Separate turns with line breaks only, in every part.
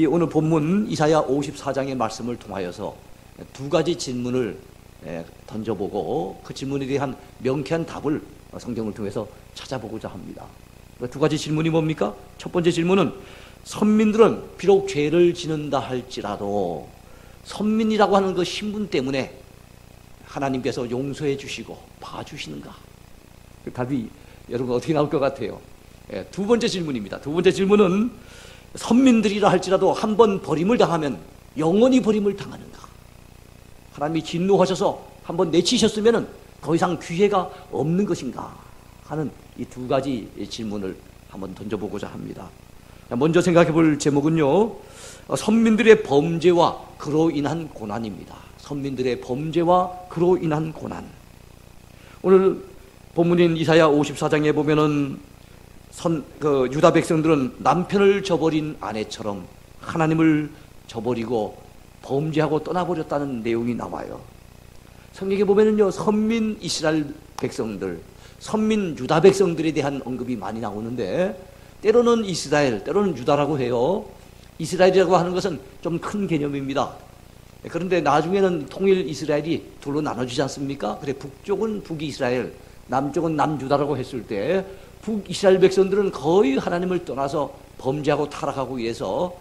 이 오늘 본문 이사야 54장의 말씀을 통하여서 두 가지 질문을 던져보고 그 질문에 대한 명쾌한 답을 성경을 통해서 찾아보고자 합니다. 두 가지 질문이 뭡니까? 첫 번째 질문은 선민들은 비록 죄를 지는다 할지라도 선민이라고 하는 그 신분 때문에 하나님께서 용서해 주시고 봐주시는가? 그 답이 여러분 어떻게 나올 것 같아요? 두 번째 질문입니다. 두 번째 질문은 선민들이라 할지라도 한 번 버림을 당하면 영원히 버림을 당하는가? 하나님이 진노하셔서 한 번 내치셨으면 더 이상 기회가 없는 것인가? 하는 이 두 가지 질문을 한번 던져보고자 합니다. 먼저 생각해 볼 제목은요, 선민들의 범죄와 그로 인한 고난입니다. 선민들의 범죄와 그로 인한 고난. 오늘 본문인 이사야 54장에 보면은 유다 백성들은 남편을 저버린 아내처럼 하나님을 저버리고 범죄하고 떠나버렸다는 내용이 나와요. 성경에 보면은요, 선민 이스라엘 백성들, 선민 유다 백성들에 대한 언급이 많이 나오는데, 때로는 이스라엘, 때로는 유다라고 해요. 이스라엘이라고 하는 것은 좀 큰 개념입니다. 그런데 나중에는 통일 이스라엘이 둘로 나눠지지 않습니까? 그래, 북쪽은 북이스라엘, 남쪽은 남유다라고 했을 때 북이스라엘 백성들은 거의 하나님을 떠나서 범죄하고 타락하고 이래서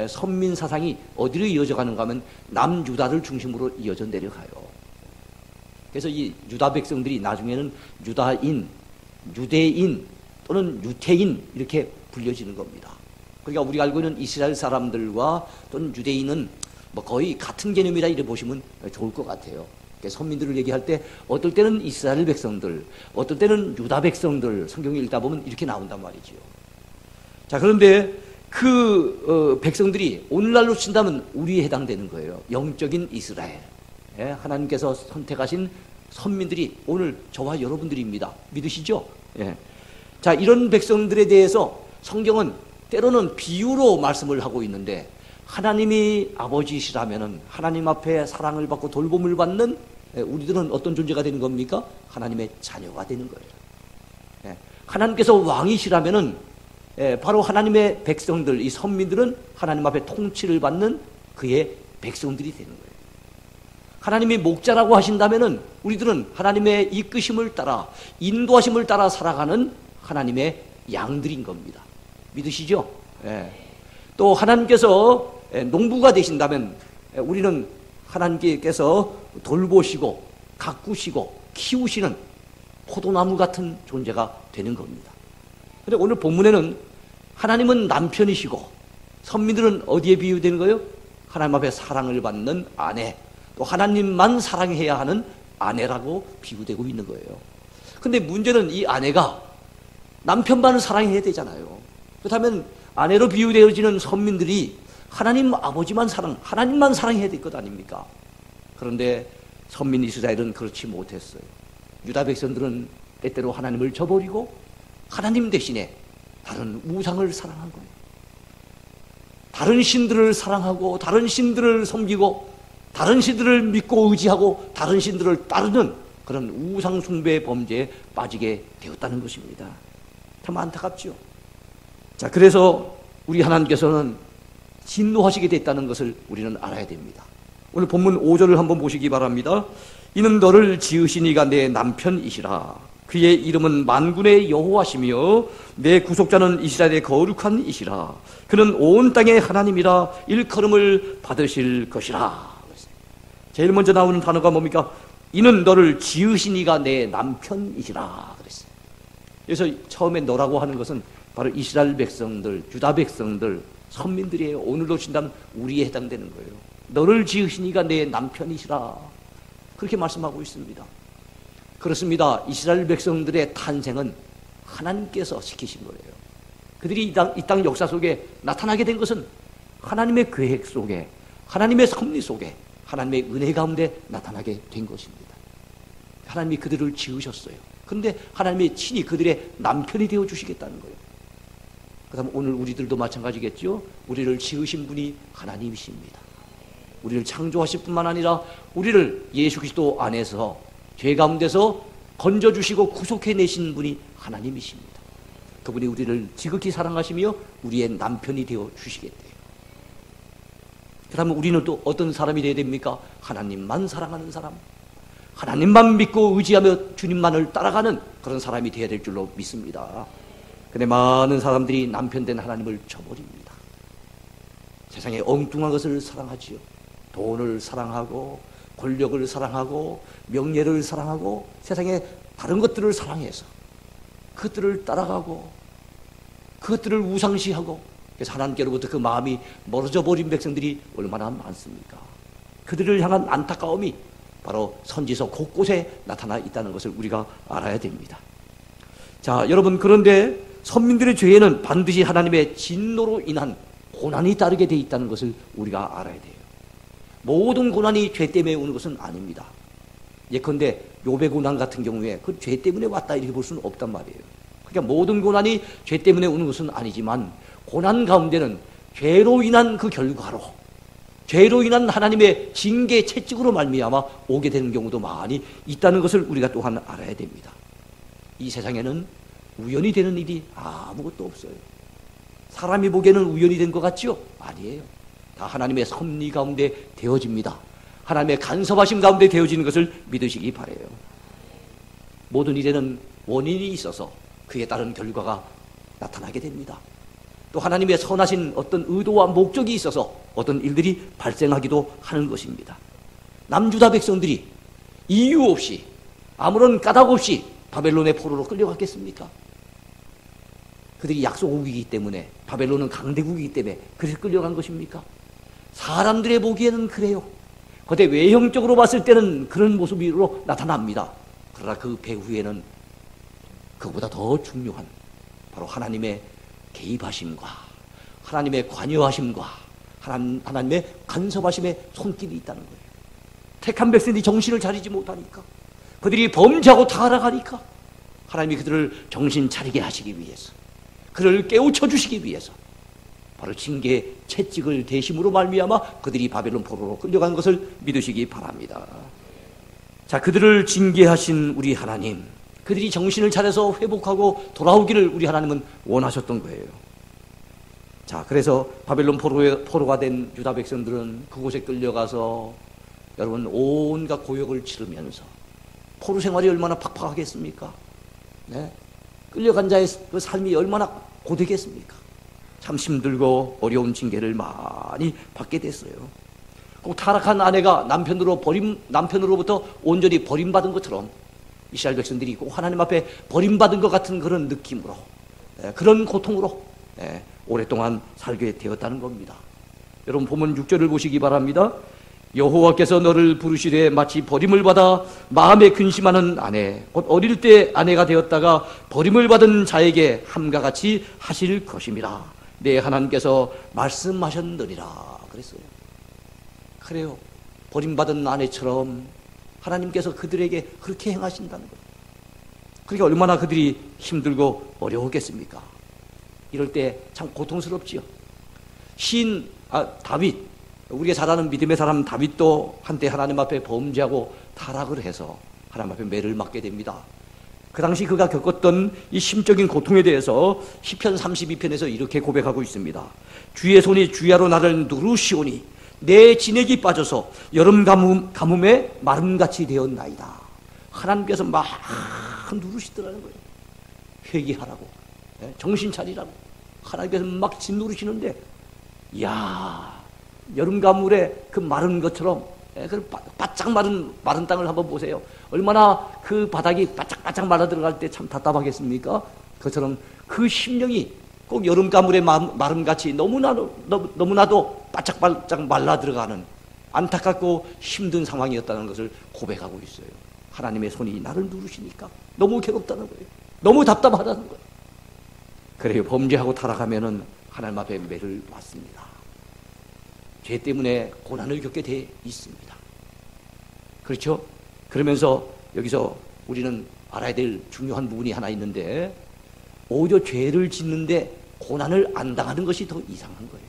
선민 사상이 어디로 이어져 가는가 하면 남유다를 중심으로 이어져 내려가요. 그래서 이 유다 백성들이 나중에는 유다인, 유대인 또는 유태인 이렇게 불려지는 겁니다. 그러니까 우리가 알고 있는 이스라엘 사람들과 또는 유대인은 뭐 거의 같은 개념이라 이래 보시면 좋을 것 같아요. 선민들을 얘기할 때 어떨 때는 이스라엘 백성들, 어떨 때는 유다 백성들, 성경을 읽다 보면 이렇게 나온단 말이지요. 자, 그런데 그 백성들이 오늘날로 친다면 우리에 해당되는 거예요. 영적인 이스라엘. 하나님께서 선택하신 선민들이 오늘 저와 여러분들입니다. 믿으시죠? 자, 이런 백성들에 대해서 성경은 때로는 비유로 말씀을 하고 있는데, 하나님이 아버지시라면은 하나님 앞에 사랑을 받고 돌봄을 받는 우리들은 어떤 존재가 되는 겁니까? 하나님의 자녀가 되는 거예요. 하나님께서 왕이시라면은 바로 하나님의 백성들, 이 선민들은 하나님 앞에 통치를 받는 그의 백성들이 되는 거예요. 하나님이 목자라고 하신다면은 우리들은 하나님의 이끄심을 따라, 인도하심을 따라 살아가는 하나님의 양들인 겁니다. 믿으시죠? 또 하나님께서 농부가 되신다면 우리는 하나님께서 돌보시고 가꾸시고 키우시는 포도나무 같은 존재가 되는 겁니다. 그런데 오늘 본문에는 하나님은 남편이시고 선민들은 어디에 비유되는 거예요? 하나님 앞에 사랑을 받는 아내, 또 하나님만 사랑해야 하는 아내라고 비유되고 있는 거예요. 근데 문제는 이 아내가 남편만을 사랑해야 되잖아요. 그렇다면 아내로 비유되어지는 선민들이 하나님 아버지만 하나님만 사랑해야 될 것 아닙니까? 그런데 선민 이스라엘은 그렇지 못했어요. 유다 백성들은 때때로 하나님을 저버리고 하나님 대신에 다른 우상을 사랑한 거예요. 다른 신들을 사랑하고 다른 신들을 섬기고 다른 신들을 믿고 의지하고 다른 신들을 따르는 그런 우상 숭배 범죄에 빠지게 되었다는 것입니다. 참 안타깝죠. 자, 그래서 우리 하나님께서는 진노하시게 됐다는 것을 우리는 알아야 됩니다. 오늘 본문 5절을 한번 보시기 바랍니다. 이는 너를 지으신 이가 내 남편이시라. 그의 이름은 만군의 여호와시며 내 구속자는 이스라엘의 거룩한 이시라. 그는 온 땅의 하나님이라 일컬음을 받으실 것이라. 제일 먼저 나오는 단어가 뭡니까? 이는 너를 지으신 이가 내 남편이시라 그랬어요. 그래서 처음에 너라고 하는 것은 바로 이스라엘 백성들, 유다 백성들, 선민들이에요. 오늘로 친다면 우리에 해당되는 거예요. 너를 지으신 이가 내 남편이시라. 그렇게 말씀하고 있습니다. 그렇습니다. 이스라엘 백성들의 탄생은 하나님께서 시키신 거예요. 그들이 이 땅 역사 속에 나타나게 된 것은 하나님의 계획 속에, 하나님의 섭리 속에, 하나님의 은혜 가운데 나타나게 된 것입니다. 하나님이 그들을 지으셨어요. 그런데 하나님이 친히 그들의 남편이 되어 주시겠다는 거예요. 그다음 오늘 우리들도 마찬가지겠죠. 우리를 지으신 분이 하나님이십니다. 우리를 창조하실 뿐만 아니라 우리를 예수 그리스도 안에서 죄 가운데서 건져주시고 구속해내신 분이 하나님이십니다. 그분이 우리를 지극히 사랑하시며 우리의 남편이 되어 주시겠대요. 그렇다면 우리는 또 어떤 사람이 되어야 됩니까? 하나님만 사랑하는 사람, 하나님만 믿고 의지하며 주님만을 따라가는 그런 사람이 되어야 될 줄로 믿습니다. 근데 많은 사람들이 남편된 하나님을 저버립니다. 세상에 엉뚱한 것을 사랑하지요. 돈을 사랑하고 권력을 사랑하고 명예를 사랑하고 세상에 다른 것들을 사랑해서 그것들을 따라가고 그것들을 우상시하고, 그래서 하나님께로부터 그 마음이 멀어져 버린 백성들이 얼마나 많습니까? 그들을 향한 안타까움이 바로 선지서 곳곳에 나타나 있다는 것을 우리가 알아야 됩니다. 자, 여러분, 그런데 선민들의 죄에는 반드시 하나님의 진노로 인한 고난이 따르게 돼 있다는 것을 우리가 알아야 돼요. 모든 고난이 죄 때문에 오는 것은 아닙니다. 예컨대 욥의 고난 같은 경우에 그 죄 때문에 왔다 이렇게 볼 수는 없단 말이에요. 그러니까 모든 고난이 죄 때문에 오는 것은 아니지만 고난 가운데는 죄로 인한 그 결과로, 죄로 인한 하나님의 징계 채찍으로 말미암아 오게 되는 경우도 많이 있다는 것을 우리가 또한 알아야 됩니다. 이 세상에는 우연히 되는 일이 아무것도 없어요. 사람이 보기에는 우연히 된 것 같지요? 아니에요. 다 하나님의 섭리 가운데 되어집니다. 하나님의 간섭하심 가운데 되어지는 것을 믿으시기 바라요. 모든 일에는 원인이 있어서 그에 따른 결과가 나타나게 됩니다. 또 하나님의 선하신 어떤 의도와 목적이 있어서 어떤 일들이 발생하기도 하는 것입니다. 남유다 백성들이 이유 없이 아무런 까닭 없이 바벨론의 포로로 끌려갔겠습니까? 그들이 약소국이기 때문에, 바벨론은 강대국이기 때문에 그래서 끌려간 것입니까? 사람들의 보기에는 그래요. 그런데 외형적으로 봤을 때는 그런 모습으로 나타납니다. 그러나 그 배후에는 그보다 더 중요한 바로 하나님의 개입하심과 하나님의 관여하심과 하나님의 간섭하심의 손길이 있다는 거예요. 택한 백성들이 정신을 차리지 못하니까, 그들이 범죄하고 타락하니까 하나님이 그들을 정신 차리게 하시기 위해서, 그를 깨우쳐 주시기 위해서 바로 징계 채찍을 대심으로 말미암아 그들이 바벨론 포로로 끌려간 것을 믿으시기 바랍니다. 자, 그들을 징계하신 우리 하나님, 그들이 정신을 차려서 회복하고 돌아오기를 우리 하나님은 원하셨던 거예요. 자, 그래서 바벨론 포로가 된 유다 백성들은 그곳에 끌려가서 여러분 온갖 고역을 치르면서, 포로 생활이 얼마나 팍팍하겠습니까? 네? 끌려간 자의 그 삶이 얼마나 고되겠습니까? 참 힘들고 어려운 징계를 많이 받게 됐어요. 꼭 타락한 아내가 남편으로부터 온전히 버림받은 것처럼 이스라엘 백성들이 꼭 하나님 앞에 버림받은 것 같은 그런 느낌으로, 그런 고통으로 오랫동안 살게 되었다는 겁니다. 여러분 본문 6절을 보시기 바랍니다. 여호와께서 너를 부르시되 마치 버림을 받아 마음에 근심하는 아내, 곧 어릴 때 아내가 되었다가 버림을 받은 자에게 함과 같이 하실 것입니다. 내 하나님께서 말씀하셨느니라 그랬어요. 그래요. 버림받은 아내처럼 하나님께서 그들에게 그렇게 행하신다는 거예요. 그러니까 얼마나 그들이 힘들고 어려웠겠습니까? 이럴 때 참 고통스럽지요. 시인 다윗, 우리가 잘 아는 믿음의 사람 다윗도 한때 하나님 앞에 범죄하고 타락을 해서 하나님 앞에 매를 맞게 됩니다. 그 당시 그가 겪었던 이 심적인 고통에 대해서 시편 32편에서 이렇게 고백하고 있습니다. 주의 손이 주야로 나를 누르시오니 내 진액이 빠져서 여름 가뭄에 마름같이 되었나이다. 하나님께서 막 누르시더라는 거예요. 회개하라고, 정신 차리라고 하나님께서 막 짓누르시는데, 이야, 여름 가물에 그 마른 것처럼, 그 바짝 마른 땅을 한번 보세요. 얼마나 그 바닥이 바짝바짝 말라 들어갈 때 참 답답하겠습니까? 그처럼 그 심령이 꼭 여름 가물의 마름같이 너무나도 바짝바짝 말라 들어가는 안타깝고 힘든 상황이었다는 것을 고백하고 있어요. 하나님의 손이 나를 누르시니까 너무 괴롭다는 거예요. 너무 답답하다는 거예요. 그래요. 범죄하고 타락하면은 하나님 앞에 매를 맞습니다. 죄 때문에 고난을 겪게 돼 있습니다. 그렇죠? 그러면서 여기서 우리는 알아야 될 중요한 부분이 하나 있는데, 오히려 죄를 짓는데 고난을 안 당하는 것이 더 이상한 거예요.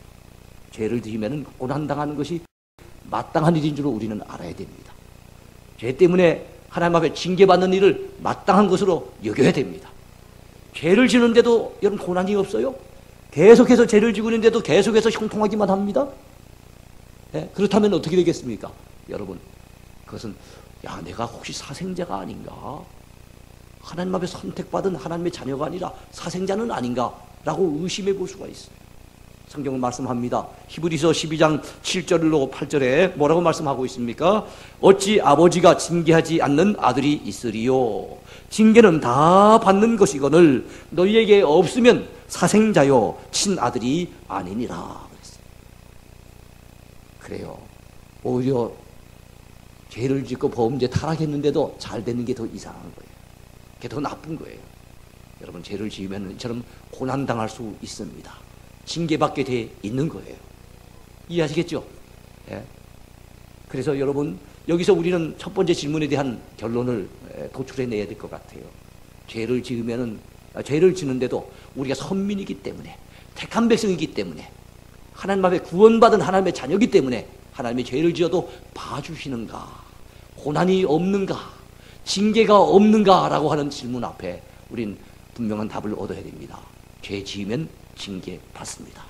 죄를 지으면 고난당하는 것이 마땅한 일인 줄 우리는 알아야 됩니다. 죄 때문에 하나님 앞에 징계받는 일을 마땅한 것으로 여겨야 됩니다. 죄를 지는데도 여러분 고난이 없어요? 계속해서 죄를 지고 있는데도 계속해서 형통하기만 합니다. 예? 그렇다면 어떻게 되겠습니까? 여러분, 그것은 내가 혹시 사생자가 아닌가? 하나님 앞에 선택받은 하나님의 자녀가 아니라 사생자는 아닌가? 라고 의심해 볼 수가 있어요. 성경은 말씀합니다. 히브리서 12장 7절로 8절에 뭐라고 말씀하고 있습니까? 어찌 아버지가 징계하지 않는 아들이 있으리요? 징계는 다 받는 것이거늘 너희에게 없으면 사생자요 친아들이 아니니라. 그래요. 오히려 죄를 짓고 범죄 타락했는데도 잘 되는 게 더 이상한 거예요. 그게 더 나쁜 거예요. 여러분, 죄를 지으면 이처럼 고난당할 수 있습니다. 징계받게 돼 있는 거예요. 이해하시겠죠? 예. 그래서 여러분, 여기서 우리는 첫 번째 질문에 대한 결론을 도출해내야 될 것 같아요. 죄를 짓는데도 우리가 선민이기 때문에, 택한 백성이기 때문에, 하나님 앞에 구원받은 하나님의 자녀이기 때문에 하나님의 죄를 지어도 봐주시는가? 고난이 없는가? 징계가 없는가? 라고 하는 질문 앞에 우린 분명한 답을 얻어야 됩니다. 죄 지으면 징계 받습니다.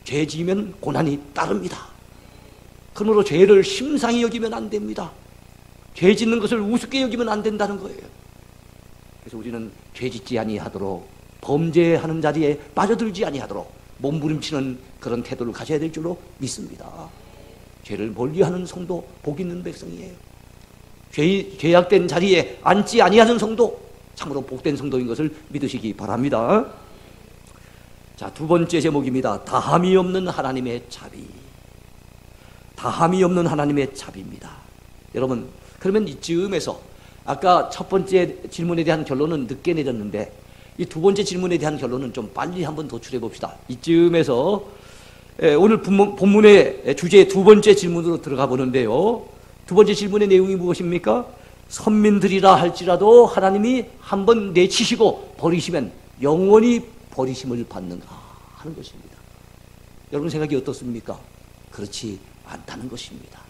죄 지으면 고난이 따릅니다. 그러므로 죄를 심상히 여기면 안 됩니다. 죄 짓는 것을 우습게 여기면 안 된다는 거예요. 그래서 우리는 죄 짓지 아니하도록, 범죄하는 자리에 빠져들지 아니하도록 몸부림치는 그런 태도를 가져야 될 줄로 믿습니다. 죄를 멀리하는 성도 복 있는 백성이에요. 죄악된 자리에 앉지 아니하는 성도, 참으로 복된 성도인 것을 믿으시기 바랍니다. 자, 두 번째 제목입니다. 다함이 없는 하나님의 자비. 다함이 없는 하나님의 자비입니다. 여러분, 그러면 이쯤에서 아까 첫 번째 질문에 대한 결론은 늦게 내렸는데 이 두 번째 질문에 대한 결론은 좀 빨리 한번 도출해 봅시다. 이쯤에서 오늘 본문의 주제의 두 번째 질문으로 들어가 보는데요. 두 번째 질문의 내용이 무엇입니까? 선민들이라 할지라도 하나님이 한번 내치시고 버리시면 영원히 버리심을 받는가 하는 것입니다. 여러분 생각이 어떻습니까? 그렇지 않다는 것입니다.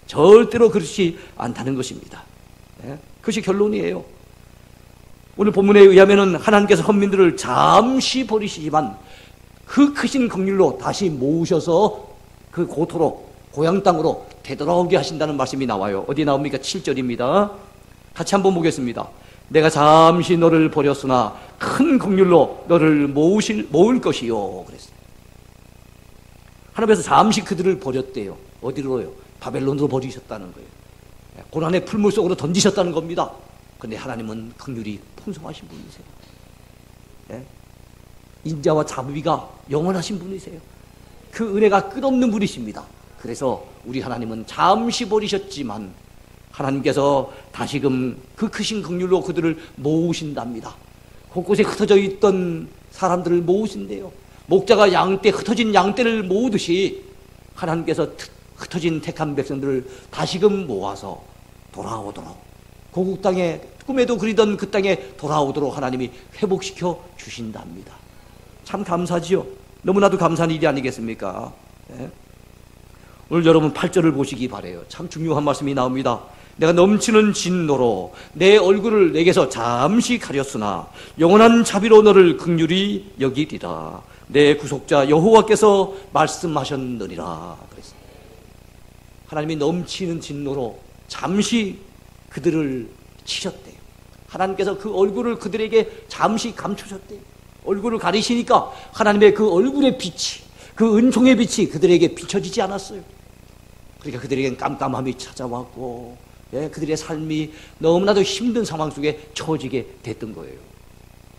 절대로 그렇지 않다는 것입니다. 그것이 결론이에요. 오늘 본문에 의하면 하나님께서 선민들을 잠시 버리시지만 그 크신 긍휼로 다시 모으셔서 그 고토로 고향 땅으로 되돌아오게 하신다는 말씀이 나와요. 어디 나옵니까? 7절입니다. 같이 한번 보겠습니다. 내가 잠시 너를 버렸으나 큰 긍휼로 너를 모을 것이요. 그랬어요. 하나님께서 잠시 그들을 버렸대요. 어디로요? 바벨론으로 버리셨다는 거예요. 고난의 풀물 속으로 던지셨다는 겁니다. 그런데 하나님은 긍휼이 풍성하신 분이세요. 인자와 자비가 영원하신 분이세요. 그 은혜가 끝없는 분이십니다. 그래서 우리 하나님은 잠시 버리셨지만 하나님께서 다시금 그 크신 긍휼로 그들을 모으신답니다. 곳곳에 흩어져 있던 사람들을 모으신대요. 목자가 양떼, 흩어진 양떼를 모으듯이 하나님께서 흩어진 택한 백성들을 다시금 모아서 돌아오도록, 고국 땅에 꿈에도 그리던 그 땅에 돌아오도록 하나님이 회복시켜 주신답니다. 참 감사지요. 너무나도 감사한 일이 아니겠습니까? 오늘 여러분 8절을 보시기 바라요. 참 중요한 말씀이 나옵니다. 내가 넘치는 진노로 내 얼굴을 내게서 잠시 가렸으나 영원한 자비로 너를 긍휼히 여기리라. 내 구속자 여호와께서 말씀하셨느니라. 그랬습니다. 하나님이 넘치는 진노로 잠시 그들을 치셨대요. 하나님께서 그 얼굴을 그들에게 잠시 감추셨대요. 얼굴을 가리시니까 하나님의 그 얼굴의 빛이, 그 은총의 빛이 그들에게 비춰지지 않았어요. 그러니까 그들에겐 깜깜함이 찾아왔고, 그들의 삶이 너무나도 힘든 상황 속에 처지게 됐던 거예요.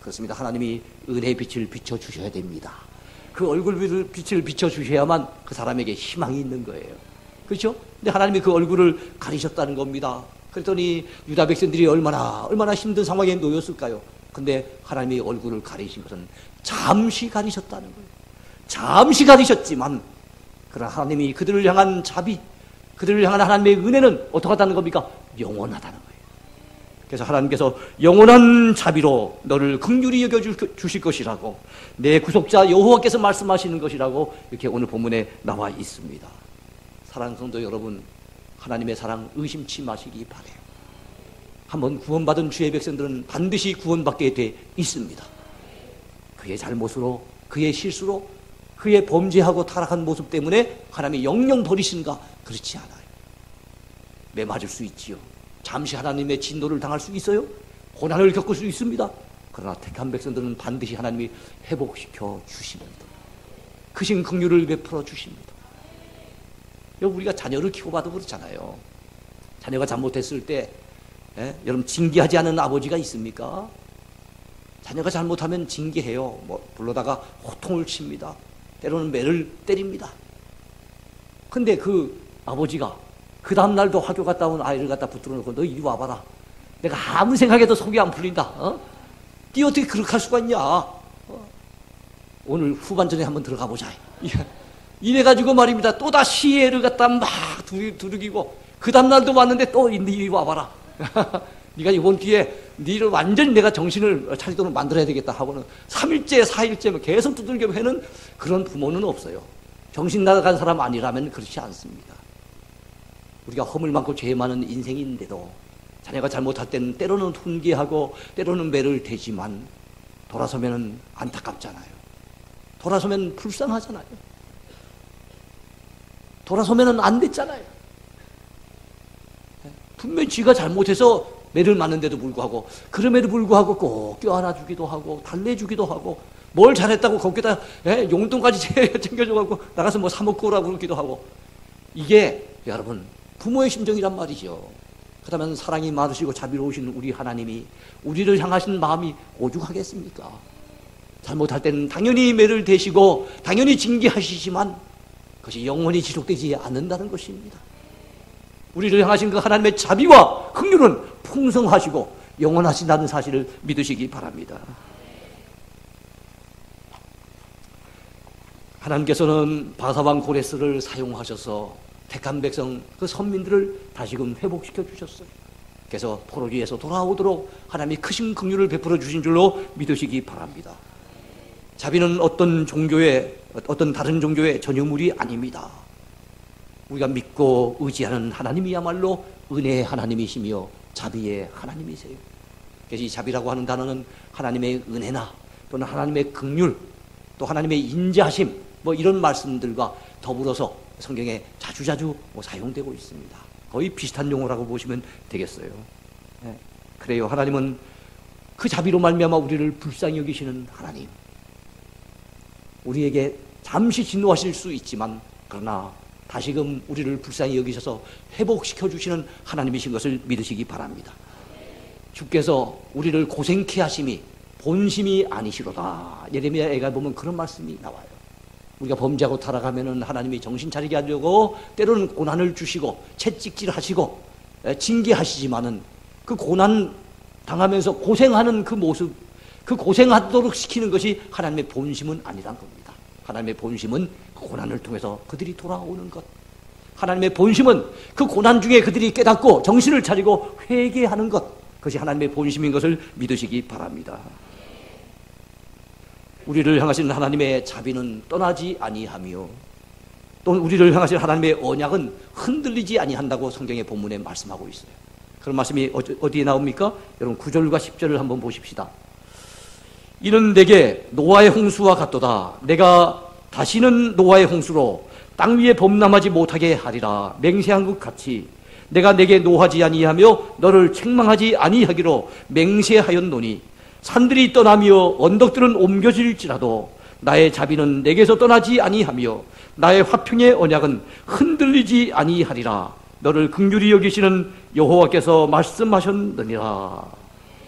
그렇습니다. 하나님이 은혜의 빛을 비춰주셔야 됩니다. 그 얼굴 빛을 비춰주셔야만 그 사람에게 희망이 있는 거예요. 그렇죠? 근데 하나님이 그 얼굴을 가리셨다는 겁니다. 그랬더니 유다 백성들이 얼마나 힘든 상황에 놓였을까요? 근데 하나님이 얼굴을 가리신 것은 잠시 가리셨다는 거예요. 잠시 가리셨지만 그러나 하나님이 그들을 향한 자비, 그들을 향한 하나님의 은혜는 어떻게 하다는 겁니까? 영원하다는 거예요. 그래서 하나님께서 영원한 자비로 너를 긍휼히 여겨주실 것이라고, 내 구속자 여호와께서 말씀하시는 것이라고 이렇게 오늘 본문에 나와 있습니다. 사랑하는 성도 여러분, 하나님의 사랑 의심치 마시기 바라요. 한번 구원받은 주의 백성들은 반드시 구원받게 돼 있습니다. 그의 잘못으로, 그의 실수로 그의 범죄하고 타락한 모습 때문에 하나님이 영영 버리신가? 그렇지 않아요. 매맞을 수 있지요. 잠시 하나님의 진노를 당할 수 있어요. 고난을 겪을 수 있습니다. 그러나 택한 백성들은 반드시 하나님이 회복시켜 주십니다. 크신 긍휼을 베풀어 주십니다. 우리가 자녀를 키워봐도 그렇잖아요. 자녀가 잘못했을 때 여러분 징계하지 않은 아버지가 있습니까? 자녀가 잘못하면 징계해요. 불러다가 호통을 칩니다. 때로는 매를 때립니다. 근데 그 아버지가 그 다음날도 학교 갔다 온 아이를 갖다 붙들어 놓고 너 이리 와봐라. 내가 아무 생각해도 속이 안 풀린다. 네 어떻게 그렇게 할 수가 있냐. 오늘 후반전에 한번 들어가 보자. 이래가지고 말입니다. 또다시 애를 갖다 막 두들기고 그 다음날도 왔는데 또 이리 와봐라. 네가 이번 기회에 니를 완전히 내가 정신을 차리도록 만들어야 되겠다 하고는 3일째 4일째 계속 두들겨 해는 그런 부모는 없어요. 정신 나간 사람 아니라면 그렇지 않습니다. 우리가 허물 많고 죄 많은 인생인데도 자녀가 잘못할 때는 때로는 훈계하고 때로는 매를 대지만 돌아서면 안타깝잖아요. 돌아서면 불쌍하잖아요. 돌아서면 안 됐잖아요. 분명히 지가 잘못해서 매를 맞는데도 불구하고 그럼에도 불구하고 꼭 껴안아주기도 하고 달래주기도 하고 뭘 잘했다고 거기다 용돈까지 챙겨줘가지고 나가서 뭐 사 먹고 오라고 그러기도 하고 이게 여러분 부모의 심정이란 말이죠. 그렇다면 사랑이 많으시고 자비로우신 우리 하나님이 우리를 향하신 마음이 오죽하겠습니까? 잘못할 때는 당연히 매를 대시고 당연히 징계하시지만 그것이 영원히 지속되지 않는다는 것입니다. 우리를 향하신 그 하나님의 자비와 긍휼은 풍성하시고 영원하신다는 사실을 믿으시기 바랍니다. 하나님께서는 바사왕 고레스를 사용하셔서 택한 백성 그 선민들을 다시금 회복시켜 주셨어요. 그래서 포로기에서 돌아오도록 하나님이 크신 긍휼을 베풀어 주신 줄로 믿으시기 바랍니다. 자비는 어떤 다른 종교의 전유물이 아닙니다. 우리가 믿고 의지하는 하나님이야말로 은혜의 하나님이시며 자비의 하나님이세요. 그래서 이 자비라고 하는 단어는 하나님의 은혜나 또는 하나님의 긍휼 또 하나님의 인자심 이런 말씀들과 더불어서 성경에 자주자주 사용되고 있습니다. 거의 비슷한 용어라고 보시면 되겠어요. 그래요. 하나님은 그 자비로 말미암아 우리를 불쌍히 여기시는 하나님. 우리에게 잠시 진노하실 수 있지만 그러나 다시금 우리를 불쌍히 여기셔서 회복시켜 주시는 하나님이신 것을 믿으시기 바랍니다. 주께서 우리를 고생케 하심이 본심이 아니시로다. 예레미야에 보면 그런 말씀이 나와요. 우리가 범죄하고 타락하면은 하나님이 정신 차리게 하려고 때로는 고난을 주시고 채찍질하시고 징계하시지만은 그 고난 당하면서 고생하는 그 모습, 그 고생하도록 시키는 것이 하나님의 본심은 아니란 겁니다. 하나님의 본심은 그 고난을 통해서 그들이 돌아오는 것. 하나님의 본심은 그 고난 중에 그들이 깨닫고 정신을 차리고 회개하는 것. 그것이 하나님의 본심인 것을 믿으시기 바랍니다. 우리를 향하신 하나님의 자비는 떠나지 아니하며 또 우리를 향하신 하나님의 언약은 흔들리지 아니한다고 성경의 본문에 말씀하고 있어요. 그런 말씀이 어디에 나옵니까? 여러분 9절과 10절을 한번 보십시다. 이는 내게 노아의 홍수와 같도다. 내가 다시는 노아의 홍수로 땅 위에 범람하지 못하게 하리라. 맹세한 것 같이 내가 내게 노하지 아니하며 너를 책망하지 아니하기로 맹세하였노니 산들이 떠나며 언덕들은 옮겨질지라도 나의 자비는 내게서 떠나지 아니하며 나의 화평의 언약은 흔들리지 아니하리라. 너를 긍휼히 여기시는 여호와께서 말씀하셨느니라.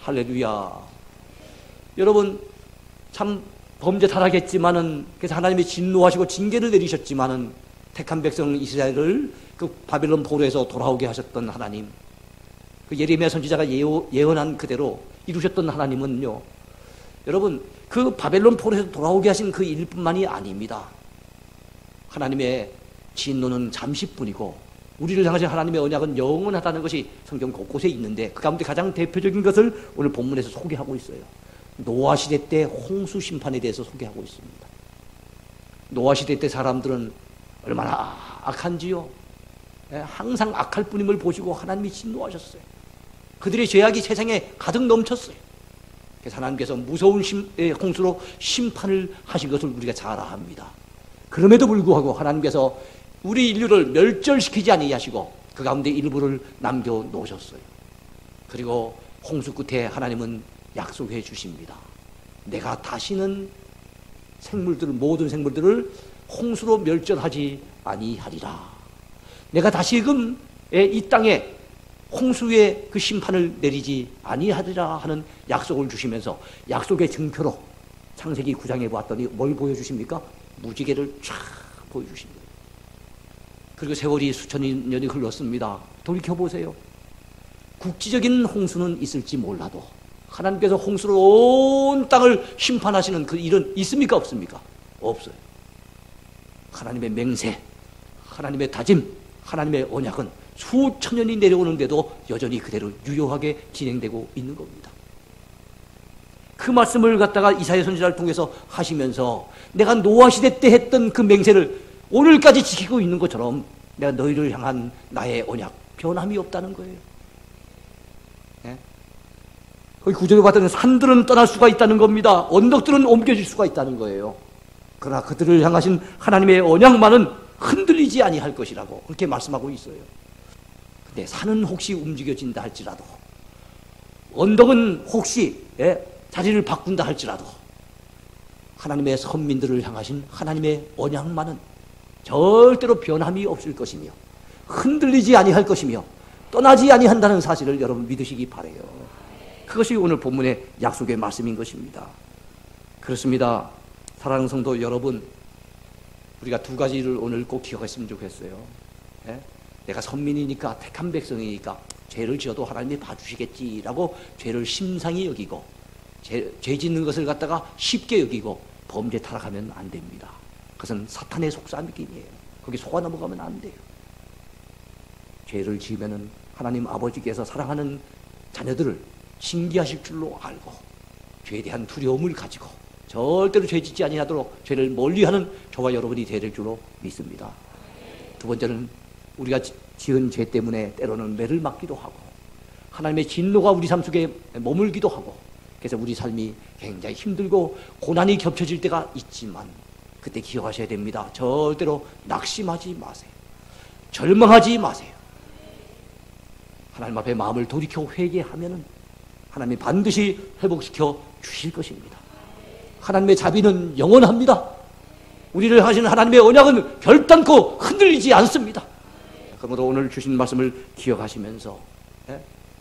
할렐루야. 여러분 참 범죄 타락했지만은 그래서 하나님이 진노하시고 징계를 내리셨지만은 택한 백성 이스라엘을 그 바벨론 포로에서 돌아오게 하셨던 하나님, 그 예레미야 선지자가 예언한 그대로 이루셨던 하나님은요, 여러분 그 바벨론 포로에서 돌아오게 하신 그 일뿐만이 아닙니다. 하나님의 진노는 잠시뿐이고 우리를 향하신 하나님의 언약은 영원하다는 것이 성경 곳곳에 있는데 그 가운데 가장 대표적인 것을 오늘 본문에서 소개하고 있어요. 노아 시대 때 홍수 심판에 대해서 소개하고 있습니다. 노아 시대 때 사람들은 얼마나 악한지요. 항상 악할 뿐임을 보시고 하나님이 진노하셨어요. 그들의 죄악이 세상에 가득 넘쳤어요. 그래서 하나님께서 무서운 홍수로 심판을 하신 것을 우리가 잘 압니다. 그럼에도 불구하고 하나님께서 우리 인류를 멸절시키지 아니하시고 그 가운데 일부를 남겨놓으셨어요. 그리고 홍수 끝에 하나님은 약속해 주십니다. 내가 다시는 모든 생물들을 홍수로 멸절하지 아니하리라. 내가 다시금 이 땅에 홍수의 그 심판을 내리지 아니하리라 하는 약속을 주시면서 약속의 증표로 창세기 9장에 보았더니 뭘 보여주십니까? 무지개를 쫙 보여주십니다. 그리고 세월이 수천 년이 흘렀습니다. 돌이켜보세요. 국지적인 홍수는 있을지 몰라도 하나님께서 홍수로 온 땅을 심판하시는 그 일은 있습니까? 없습니까? 없어요. 하나님의 맹세, 하나님의 다짐, 하나님의 언약은 수천 년이 내려오는데도 여전히 그대로 유효하게 진행되고 있는 겁니다. 그 말씀을 갖다가 이사야 선지자를 통해서 하시면서 내가 노아 시대 때 했던 그 맹세를 오늘까지 지키고 있는 것처럼 내가 너희를 향한 나의 언약 변함이 없다는 거예요. 거기 구절에 봤더니 산들은 떠날 수가 있다는 겁니다. 언덕들은 옮겨질 수가 있다는 거예요. 그러나 그들을 향하신 하나님의 언약만은 흔들리지 아니할 것이라고 그렇게 말씀하고 있어요. 근데 산은 혹시 움직여진다 할지라도, 언덕은 혹시 자리를 바꾼다 할지라도 하나님의 선민들을 향하신 하나님의 언약만은 절대로 변함이 없을 것이며 흔들리지 아니할 것이며 떠나지 아니한다는 사실을 여러분 믿으시기 바라요. 그것이 오늘 본문의 약속의 말씀인 것입니다. 그렇습니다. 사랑하는 성도 여러분, 우리가 두 가지를 오늘 꼭 기억했으면 좋겠어요. 내가 선민이니까, 택한 백성이니까 죄를 지어도 하나님이 봐주시겠지라고 죄를 심상히 여기고 죄 짓는 것을 갖다가 쉽게 여기고 범죄 타락하면 안 됩니다. 그것은 사탄의 속삭임이에요. 거기 속아 넘어가면 안 돼요. 죄를 지으면은 하나님 아버지께서 사랑하는 자녀들을 징계하실 줄로 알고 죄에 대한 두려움을 가지고 절대로 죄 짓지 아니하도록 죄를 멀리하는 저와 여러분이 되야 될 줄로 믿습니다. 두 번째는 우리가 지은 죄 때문에 때로는 매를 맞기도 하고 하나님의 진노가 우리 삶 속에 머물기도 하고 그래서 우리 삶이 굉장히 힘들고 고난이 겹쳐질 때가 있지만 그때 기억하셔야 됩니다. 절대로 낙심하지 마세요. 절망하지 마세요. 하나님 앞에 마음을 돌이켜 회개하면은 하나님이 반드시 회복시켜 주실 것입니다. 하나님의 자비는 영원합니다. 우리를 하시는 하나님의 언약은 결단코 흔들리지 않습니다. 그러므로 오늘 주신 말씀을 기억하시면서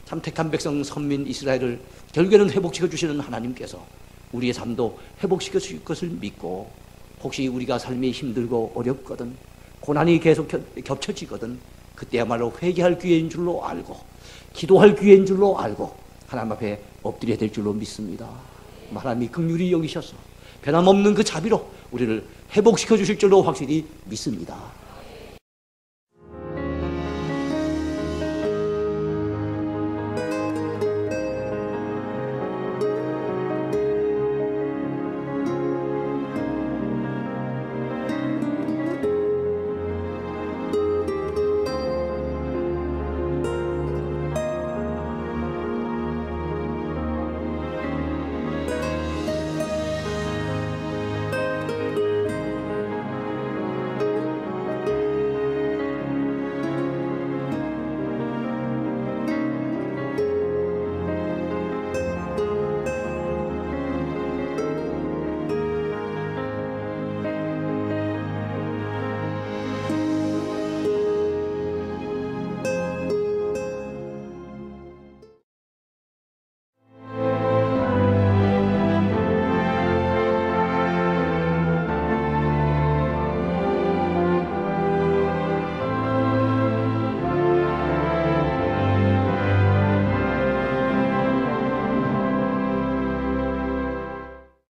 참 택한 백성 선민 이스라엘을 결국에는 회복시켜 주시는 하나님께서 우리의 삶도 회복시켜 주실 것을 믿고 혹시 우리가 삶이 힘들고 어렵거든 고난이 계속 겹쳐지거든 그때야말로 회개할 기회인 줄로 알고 기도할 기회인 줄로 알고 하나님 앞에 엎드려야 될 줄로 믿습니다. 하나님이 긍휼히 여기셔서 변함없는 그 자비로 우리를 회복시켜 주실 줄로 확실히 믿습니다.